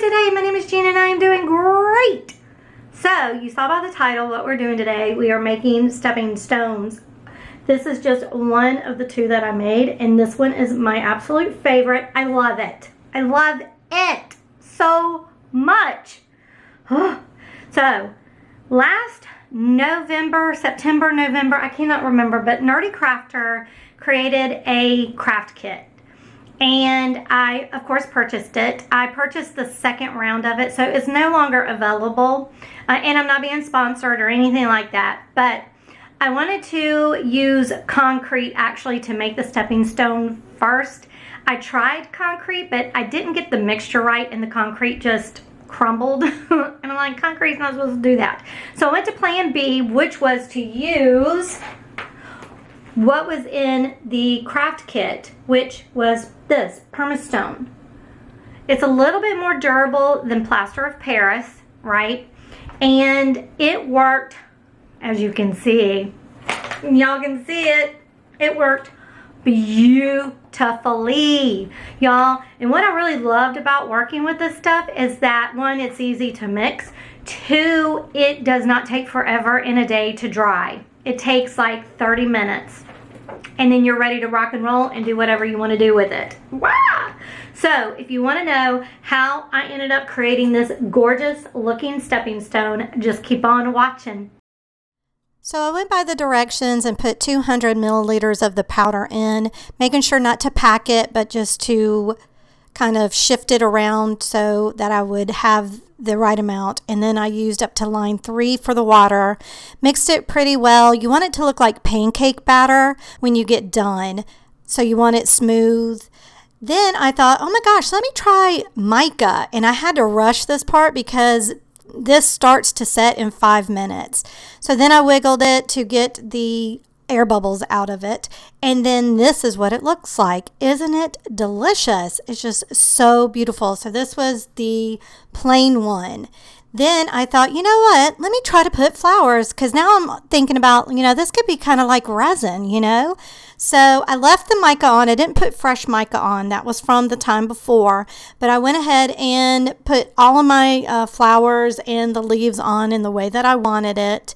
today? My name is Jean and I am doing great. So you saw by the title what we're doing today. We are making stepping stones. This is just one of the two that I made, and this one is my absolute favorite. I love it. I love it so much. So last November, September, November, I cannot remember, but Nerdecrafter created a craft kit. And I, of course, purchased it. I purchased the second round of it, so it's no longer available. And I'm not being sponsored or anything like that. But I wanted to use concrete, actually, to make the stepping stone first. I tried concrete, but I didn't get the mixture right, and the concrete just crumbled. And I'm like, concrete's not supposed to do that. So I went to plan B, which was to use what was in the craft kit, which was this permastone. It's a little bit more durable than plaster of Paris, right? And it worked, as you can see. Y'all can see it. It worked beautifully, y'all. And what I really loved about working with this stuff is that, one, it's easy to mix. Two, it does not take forever in a day to dry. It takes like 30 minutes. And then you're ready to rock and roll and do whatever you want to do with it. Wow! So if you want to know how I ended up creating this gorgeous looking stepping stone, just keep on watching. So I went by the directions and put 200 milliliters of the powder in, making sure not to pack it, but just to kind of shift it around so that I would have the right amount. And then I used up to line 3 for the water. Mixed it pretty well. You want it to look like pancake batter when you get done. So you want it smooth. Then I thought, oh my gosh, let me try mica. And I had to rush this part because this starts to set in 5 minutes. So then I wiggled it to get the air bubbles out of it, and then this is what it looks like. Isn't it delicious? It's just so beautiful. So this was the plain one. Then I thought, you know what, let me try to put flowers, because now I'm thinking about, this could be kind of like resin, So I left the mica on. I didn't put fresh mica on. That was from the time before. But I went ahead and put all of my flowers and the leaves on in the way that I wanted it.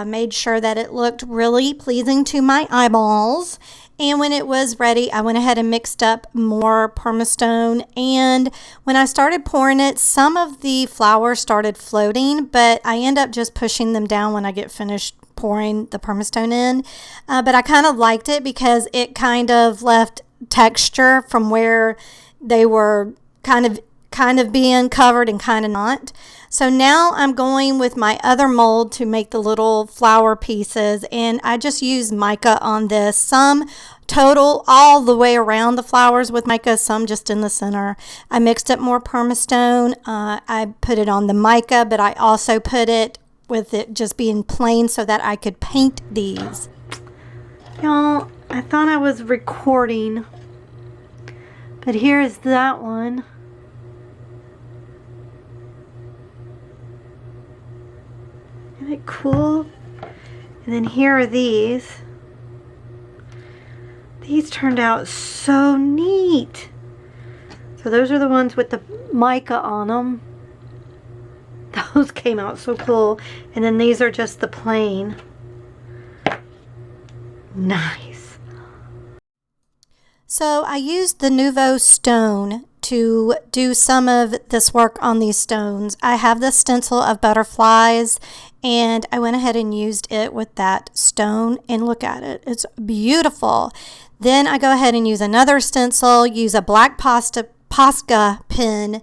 Made sure that it looked really pleasing to my eyeballs. And when it was ready, I went ahead and mixed up more permastone. And when I started pouring it, some of the flowers started floating, but I end up just pushing them down when I get finished pouring the permastone in. But I kind of liked it because it kind of left texture from where they were kind of being covered and kind of not. So now I'm going with my other mold to make the little flower pieces, and I just use mica on this. Some total all the way around the flowers with mica, some just in the center. I mixed up more permastone. I put it on the mica, but I also put it with it just being plain so that I could paint these. Y'all, I thought I was recording, but here's that one. Isn't it cool? And then here are these. These turned out so neat. So those are the ones with the mica on them. Those came out so cool. And then these are just the plain. Nice. So I used the Nouveau stone to do some of this work on these stones. I have the stencil of butterflies, and I went ahead and used it with that stone, and look at it. It's beautiful. Then I go ahead and use another stencil, use a black Posca pen,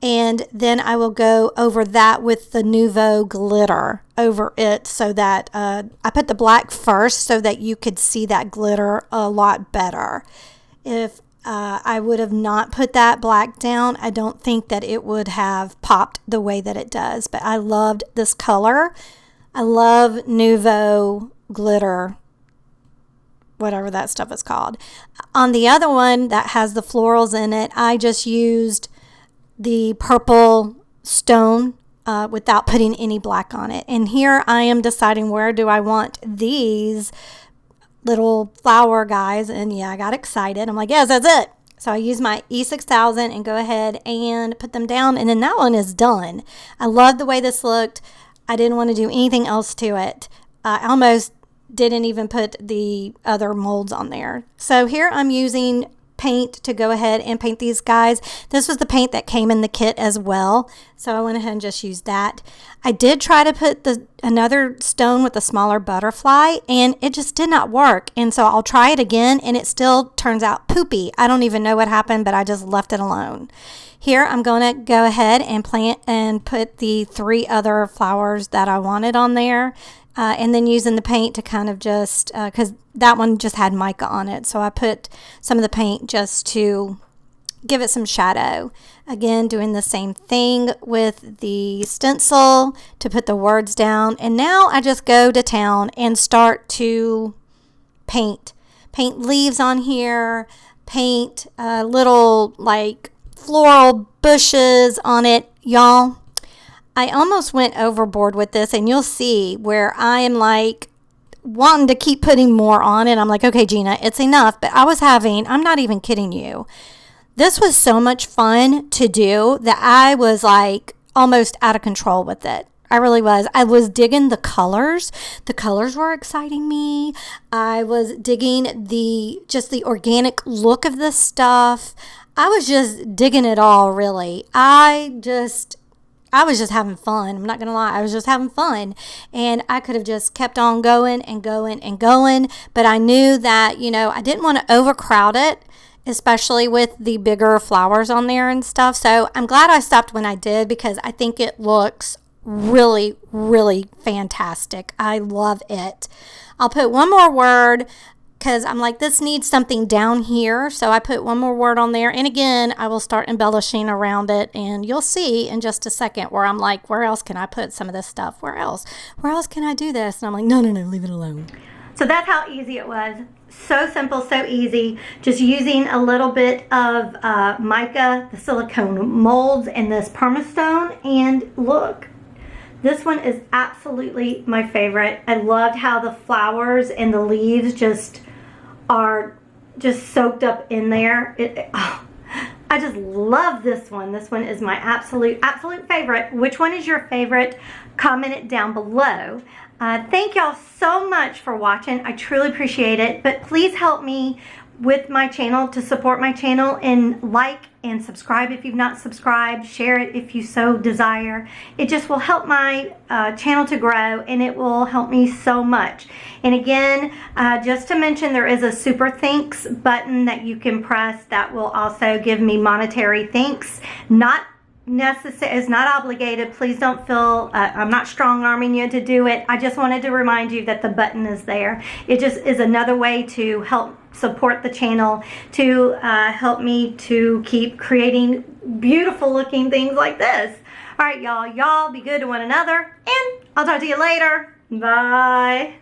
and then I will go over that with the Nouveau glitter over it so that I put the black first so that you could see that glitter a lot better. If I would have not put that black down, I don't think that it would have popped the way that it does. But I loved this color. I love Nouveau glitter, whatever that stuff is called. On the other one that has the florals in it, I just used the purple stone without putting any black on it. And here I am deciding where do I want these little flower guys, and yeah, I got excited. I'm like, yes, that's it. So I use my E6000 and go ahead and put them down, and then that one is done. I love the way this looked. I didn't want to do anything else to it. I almost didn't even put the other molds on there. So here I'm using paint to go ahead and paint these guys. This was the paint that came in the kit as well, so I went ahead and just used that. I did try to put another stone with a smaller butterfly, and it just did not work, and so I'll try it again, and it still turns out poopy. I don't even know what happened, but I just left it alone. Here I'm going to go ahead and plant and put the 3 other flowers that I wanted on there. And then using the paint to kind of just, because that one just had mica on it. So I put some of the paint just to give it some shadow. Again, doing the same thing with the stencil to put the words down. And now I just go to town and start to paint. Paint leaves on here, paint little like floral bushes on it, y'all. I almost went overboard with this, and you'll see where I am like wanting to keep putting more on it. I'm like, okay, Gina, it's enough. But I'm not even kidding you. This was so much fun to do that I was like almost out of control with it. I really was. I was digging the colors. The colors were exciting me. I was digging the organic look of this stuff. I was just digging it all, really. I was just having fun. I'm not going to lie. I was just having fun. And I could have just kept on going and going and going. But I knew that, I didn't want to overcrowd it, especially with the bigger flowers on there and stuff. So I'm glad I stopped when I did, because I think it looks really, really fantastic. I love it. I'll put one more word, because I'm like, this needs something down here. So I put one more word on there. And again, I will start embellishing around it. And you'll see in just a second where I'm like, where else can I put some of this stuff? Where else? Where else can I do this? And I'm like, no, leave it alone. So that's how easy it was. So simple, so easy. Just using a little bit of mica, the silicone molds, and this permastone. And look. This one is absolutely my favorite. I loved how the flowers and the leaves just are just soaked up in there. I just love this one. This one is my absolute favorite. Which one is your favorite? Comment it down below. Thank y'all so much for watching. I truly appreciate it. But please help me with my channel to support my channel, and like and subscribe if you've not subscribed. Share it if you so desire. It just will help my channel to grow, and it will help me so much. And again, just to mention, there is a super thanks button that you can press that will also give me monetary thanks. Not necessary, is not obligated. Please don't feel I'm not strong arming you to do it. I just wanted to remind you that the button is there. It just is another way to help support the channel, to help me to keep creating beautiful looking things like this. All right, y'all be good to one another, and I'll talk to you later. Bye.